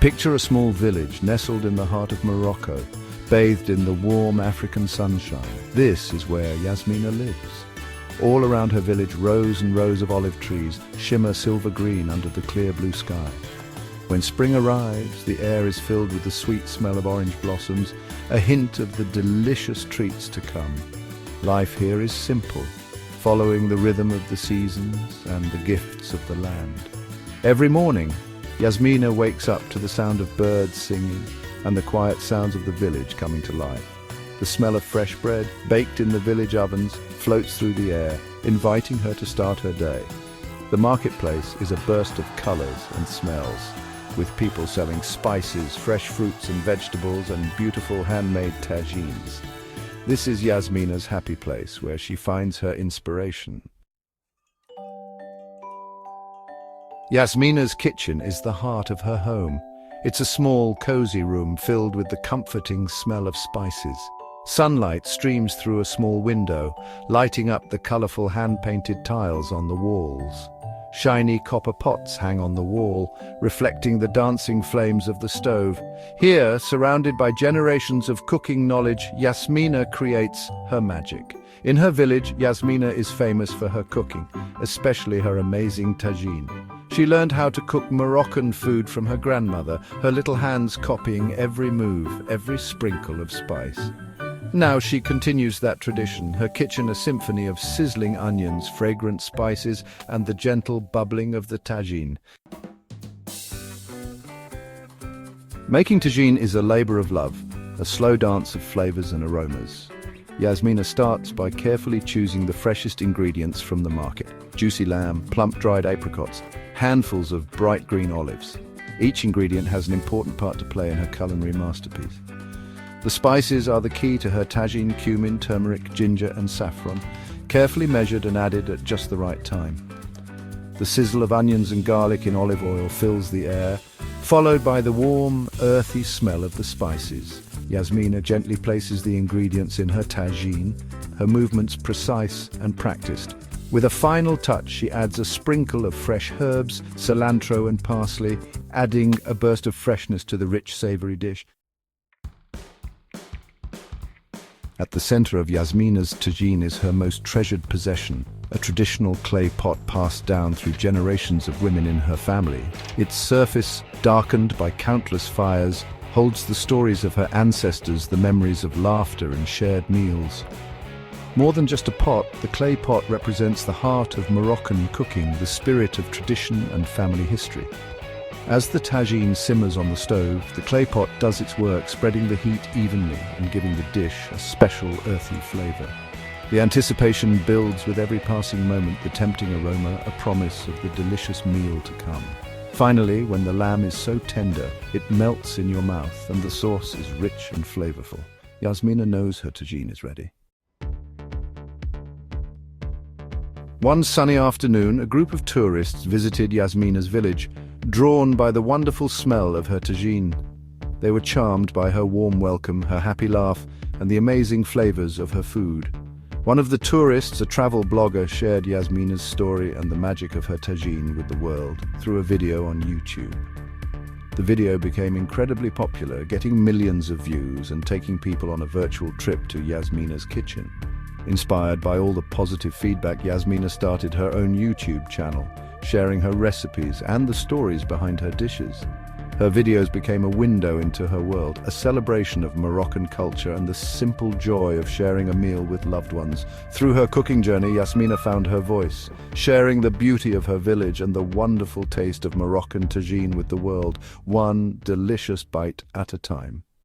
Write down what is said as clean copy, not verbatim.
Picture a small village nestled in the heart of Morocco, bathed in the warm African sunshine. This is where Yasmina lives. All around her village, rows and rows of olive trees shimmer silver green under the clear blue sky. When spring arrives, the air is filled with the sweet smell of orange blossoms, a hint of the delicious treats to come. Life here is simple, following the rhythm of the seasons and the gifts of the land. Every morning, Yasmina wakes up to the sound of birds singing and the quiet sounds of the village coming to life. The smell of fresh bread, baked in the village ovens, floats through the air, inviting her to start her day. The marketplace is a burst of colors and smells, with people selling spices, fresh fruits and vegetables, and beautiful handmade tagines. This is Yasmina's happy place, where she finds her inspiration. Yasmina's kitchen is the heart of her home. It's a small, cozy room filled with the comforting smell of spices. Sunlight streams through a small window, lighting up the colorful hand-painted tiles on the walls. Shiny copper pots hang on the wall, reflecting the dancing flames of the stove. Here, surrounded by generations of cooking knowledge, Yasmina creates her magic. In her village, Yasmina is famous for her cooking, especially her amazing tagine. She learned how to cook Moroccan food from her grandmother, her little hands copying every move, every sprinkle of spice. Now she continues that tradition, her kitchen a symphony of sizzling onions, fragrant spices, and the gentle bubbling of the tagine. Making tagine is a labor of love, a slow dance of flavors and aromas. Yasmina starts by carefully choosing the freshest ingredients from the market. Juicy lamb, plump dried apricots, handfuls of bright green olives. Each ingredient has an important part to play in her culinary masterpiece. The spices are the key to her tagine: cumin, turmeric, ginger and saffron, carefully measured and added at just the right time. The sizzle of onions and garlic in olive oil fills the air, followed by the warm, earthy smell of the spices. Yasmina gently places the ingredients in her tagine, her movements precise and practiced. With a final touch, she adds a sprinkle of fresh herbs, cilantro and parsley, adding a burst of freshness to the rich, savory dish. At the center of Yasmina's tagine is her most treasured possession, a traditional clay pot passed down through generations of women in her family. Its surface, darkened by countless fires, holds the stories of her ancestors, the memories of laughter and shared meals. More than just a pot, the clay pot represents the heart of Moroccan cooking, the spirit of tradition and family history. As the tagine simmers on the stove, the clay pot does its work, spreading the heat evenly and giving the dish a special earthy flavor. The anticipation builds with every passing moment, the tempting aroma, a promise of the delicious meal to come. Finally, when the lamb is so tender, it melts in your mouth and the sauce is rich and flavorful. Yasmina knows her tagine is ready. One sunny afternoon, a group of tourists visited Yasmina's village, drawn by the wonderful smell of her tagine. They were charmed by her warm welcome, her happy laugh, and the amazing flavors of her food. One of the tourists, a travel blogger, shared Yasmina's story and the magic of her tagine with the world through a video on YouTube. The video became incredibly popular, getting millions of views and taking people on a virtual trip to Yasmina's kitchen. Inspired by all the positive feedback, Yasmina started her own YouTube channel, sharing her recipes and the stories behind her dishes. Her videos became a window into her world, a celebration of Moroccan culture and the simple joy of sharing a meal with loved ones. Through her cooking journey, Yasmina found her voice, sharing the beauty of her village and the wonderful taste of Moroccan tagine with the world, one delicious bite at a time.